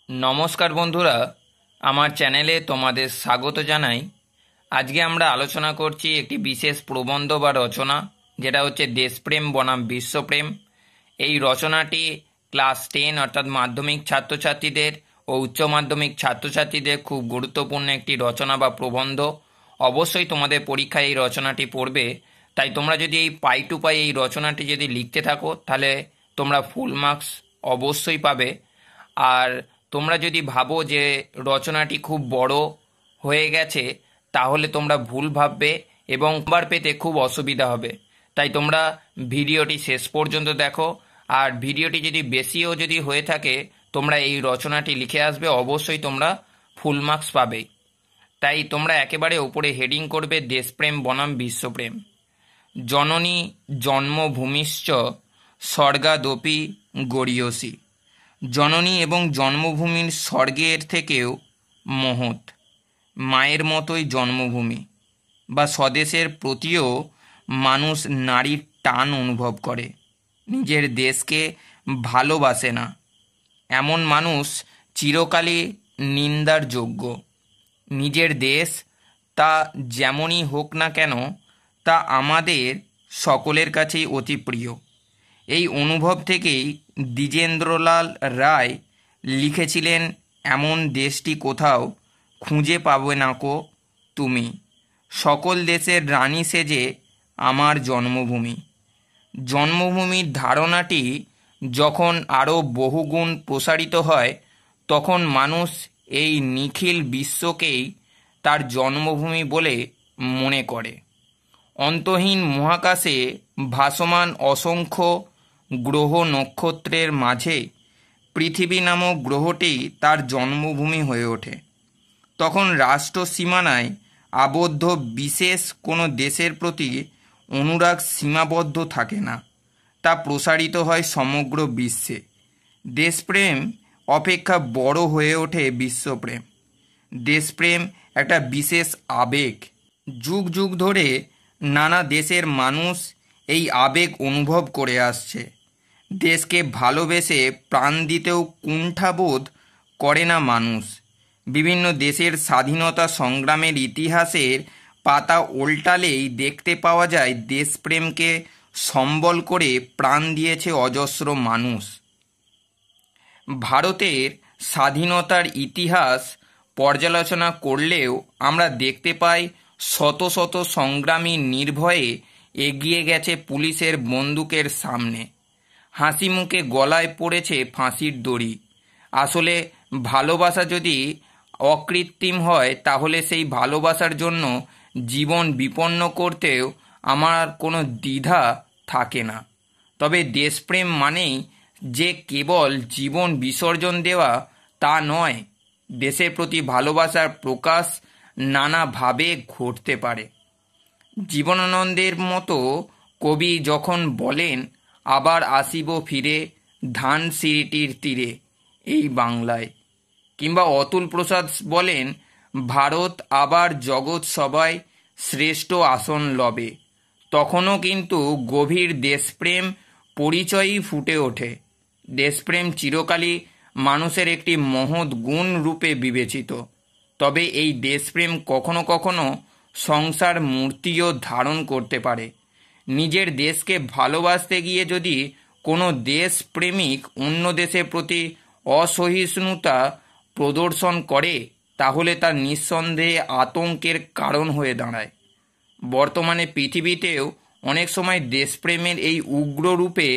নমস্কার বন্ধুরা, আমার চ্যানেলে তোমাদের স্বাগত জানাই। আজকে আমরা আলোচনা করছি একটি বিশেষ প্রবন্ধ বা রচনা, যেটা হচ্ছে দেশপ্রেম বনাম বিশ্বপ্রেম। এই রচনাটি ক্লাস 10 অর্থাৎ মাধ্যমিক ছাত্রছাত্রীদের ও উচ্চ মাধ্যমিক ছাত্রছাত্রীদের খুব গুরুত্বপূর্ণ একটি রচনা বা প্রবন্ধ। অবশ্যই তোমাদের পরীক্ষায় এই রচনাটি পড়বে, তাই তোমরা যদি এই পাই টু পাই এই রচনাটি যদি লিখতে থাকো তাহলে তোমরা ফুল মার্কস অবশ্যই পাবে। আর তোমরা যদি ভাবো যে রচনাটি খুব বড় হয়ে গেছে তাহলে তোমরা ভুল ভাববে এবং নাম্বার পেতে খুব অসুবিধা হবে। তাই তোমরা ভিডিওটি শেষ পর্যন্ত দেখো, আর ভিডিওটি যদি বেশিও যদি হয়ে থাকে তোমরা এই রচনাটি লিখে আসবে, অবশ্যই তোমরা ফুল মার্কস পাবে। তাই তোমরা একেবারে উপরে হেডিং করবে দেশপ্রেম বনাম বিশ্বপ্রেম। জননী জন্মভূমিশ্চ স্বর্গাদপি গরীয়সী। জননী এবং জন্মভূমির স্বর্গের থেকেও মহৎ। মায়ের মতোই জন্মভূমি বা স্বদেশের প্রতিও মানুষ নারীর টান অনুভব করে, নিজের দেশকে ভালোবাসে না। এমন মানুষ চিরকালই নিন্দার যোগ্য। নিজের দেশ তা যেমনই হোক না কেন তা আমাদের সকলের কাছেই অতি প্রিয়। এই অনুভব থেকেই দ্বিজেন্দ্রলাল রায় লিখেছিলেন, এমন দেশটি কোথাও খুঁজে পাবে না কো তুমি, সকল দেশের রানী সেজে আমার জন্মভূমি। জন্মভূমির ধারণাটি যখন আরও বহুগুণ প্রসারিত হয় তখন মানুষ এই নিখিল বিশ্বকেই তার জন্মভূমি বলে মনে করে। অন্তহীন মহাকাশে ভাসমান অসংখ্য গ্রহ নক্ষত্রের মাঝে পৃথিবী নামক গ্রহটি তার জন্মভূমি হয়ে ওঠে। তখন রাষ্ট্র সীমানায় আবদ্ধ বিশেষ কোনো দেশের প্রতি অনুরাগ সীমাবদ্ধ থাকে না, তা প্রসারিত হয় সমগ্র বিশ্বে। দেশপ্রেম অপেক্ষা বড় হয়ে ওঠে বিশ্বপ্রেম। দেশপ্রেম একটা বিশেষ আবেগ। যুগ যুগ ধরে নানা দেশের মানুষ এই আবেগ অনুভব করে আসছে। দেশকে ভালোবেসে প্রাণ দিতেও কুণ্ঠাবোধ করে না মানুষ। বিভিন্ন দেশের স্বাধীনতা সংগ্রামের ইতিহাসের পাতা উল্টালেই দেখতে পাওয়া যায় দেশপ্রেমকে সম্বল করে প্রাণ দিয়েছে অজস্র মানুষ। ভারতের স্বাধীনতার ইতিহাস পর্যালোচনা করলেও আমরা দেখতে পাই শত শত সংগ্রামী নির্ভয়ে এগিয়ে গেছে পুলিশের বন্দুকের সামনে। হাসি মুখে গলায় পড়েছে ফাঁসির দড়ি। আসলে ভালোবাসা যদি অকৃত্রিম হয় তাহলে সেই ভালোবাসার জন্য জীবন বিপন্ন করতেও আমার কোনো দ্বিধা থাকে না। তবে দেশপ্রেম মানেই যে কেবল জীবন বিসর্জন দেওয়া তা নয়, দেশের প্রতি ভালোবাসার প্রকাশ নানাভাবে ঘটতে পারে। জীবনানন্দের মতো কবি যখন বলেন, আবার আসিব ফিরে ধানসিঁড়িটির তীরে এই বাংলায়, কিংবা অতুল প্রসাদ বলেন, ভারত আবার জগৎ সবাই শ্রেষ্ঠ আসন লবে, তখনও কিন্তু গভীর দেশপ্রেম পরিচয়ই ফুটে ওঠে। দেশপ্রেম চিরকালই মানুষের একটি মহৎ গুণ রূপে বিবেচিত। তবে এই দেশপ্রেম কখনো কখনো সংসার মূর্তিও ধারণ করতে পারে। নিজের দেশকে ভালোবাসতে গিয়ে যদি কোনো দেশপ্রেমিক অন্য দেশের প্রতি অসহিষ্ণুতা প্রদর্শন করে তাহলে তা নিঃসন্দেহে আতঙ্কের কারণ হয়ে দাঁড়ায়। বর্তমানে পৃথিবীতেও অনেক সময় দেশপ্রেমের এই উগ্র রূপে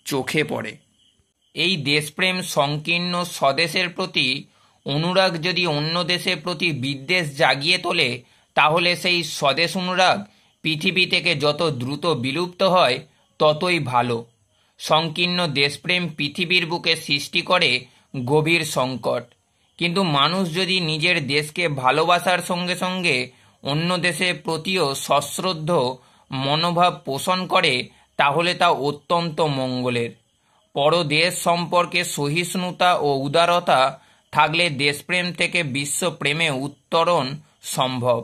চোখে পড়ে। এই দেশপ্রেম সংকীর্ণ স্বদেশের প্রতি অনুরাগ যদি অন্য দেশের প্রতি বিদ্বেষ জাগিয়ে তোলে তাহলে সেই স্বদেশ অনুরাগ পৃথিবী থেকে যত দ্রুত বিলুপ্ত হয় ততই ভালো। সংকীর্ণ দেশপ্রেম পৃথিবীর বুকে সৃষ্টি করে গভীর সংকট। কিন্তু মানুষ যদি নিজের দেশকে ভালোবাসার সঙ্গে সঙ্গে অন্য দেশের প্রতিও সশ্রদ্ধ মনোভাব পোষণ করে তাহলে তা অত্যন্ত মঙ্গলের। পরদেশ সম্পর্কে সহিষ্ণুতা ও উদারতা থাকলে দেশপ্রেম থেকে বিশ্বপ্রেমে উত্তরণ সম্ভব।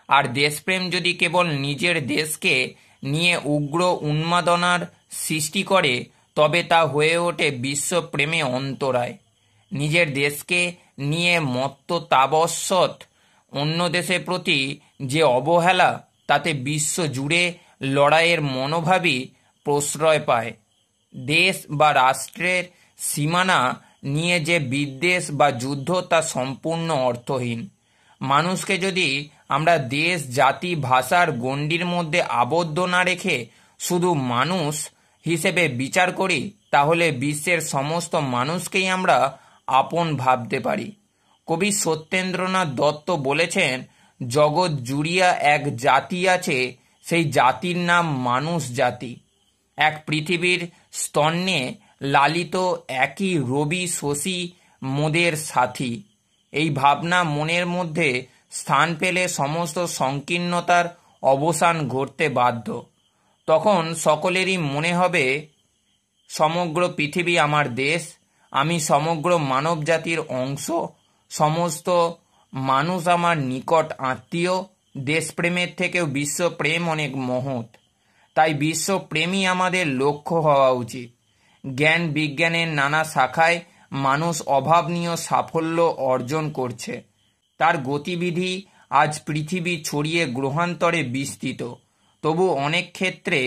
আর দেশপ্রেম যদি কেবল নিজের দেশকে নিয়ে উগ্র উন্মাদনার সৃষ্টি করে তবে তা হয়ে ওঠে বিশ্বপ্রেমে অন্তরায়। নিজের দেশকে নিয়ে মত্ত তাবৎসৎ অন্য দেশের প্রতি যে অবহেলা, তাতে বিশ্ব জুড়ে লড়াইয়ের মনোভাবই প্রশ্রয় পায়। দেশ বা রাষ্ট্রের সীমানা নিয়ে যে বিদ্বেষ বা যুদ্ধ, তা সম্পূর্ণ অর্থহীন। মানুষকে যদি আমরা দেশ, জাতি, ভাষার গণ্ডির মধ্যে আবদ্ধ না রেখে শুধু মানুষ হিসেবে বিচার করি, তাহলে বিশ্বের সমস্ত মানুষকেই আমরা আপন ভাবতে পারি। কবি সত্যেন্দ্রনাথ দত্ত বলেছেন, জগৎ জুড়িয়া এক জাতি আছে, সেই জাতির নাম মানুষ জাতি। এক পৃথিবীর স্তন্যে লালিত একই রবি শশী মোদের সাথী। এই ভাবনা মনের মধ্যে স্থান পেলে সমস্ত সংকীর্ণতার অবসান ঘটতে বাধ্য। তখন সকলেরই মনে হবে সমগ্র পৃথিবী আমার দেশ, আমি সমগ্র মানব জাতির অংশ, সমস্ত মানুষ আমার নিকট আত্মীয়। দেশপ্রেমের থেকেও বিশ্বপ্রেম অনেক মহৎ, তাই বিশ্বপ্রেমই আমাদের লক্ষ্য হওয়া উচিত। জ্ঞান বিজ্ঞানের নানা শাখায় মানুষ অভাবনীয় সাফল্য অর্জন করছে। তার গতিবিধি আজ পৃথিবী ছড়িয়ে গ্রহান্তরে বিস্তৃত। তবু অনেক ক্ষেত্রে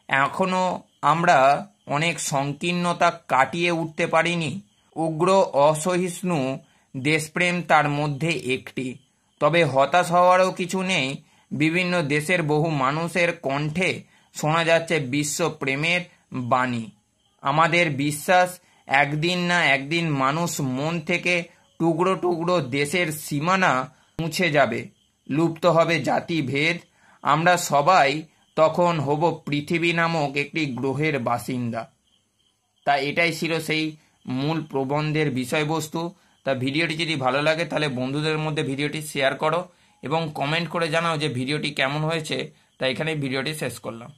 এখনও আমরা অনেক সংকীর্ণতা কাটিয়ে উঠতে পারিনি। উগ্র অসহিষ্ণু দেশপ্রেম তার মধ্যে একটি। তবে হতাশ হওয়ারও কিছু নেই। বিভিন্ন দেশের বহু মানুষের কণ্ঠে শোনা যাচ্ছে বিশ্বপ্রেমের বাণী। আমাদের বিশ্বাস, একদিন না একদিন মানুষ মন থেকে টুকরো টুকরো দেশের সীমানা মুছে যাবে, লুপ্ত হবে জাতিভেদ। আমরা সবাই তখন হব পৃথিবী নামক একটি গ্রহের বাসিন্দা। তা এটাই ছিল সেই মূল প্রবন্ধের বিষয়বস্তু। তা ভিডিওটি যদি ভালো লাগে তাহলে বন্ধুদের মধ্যে ভিডিওটি শেয়ার করো এবং কমেন্ট করে জানাও যে ভিডিওটি কেমন হয়েছে। তা এখানেই ভিডিওটি শেষ করলাম।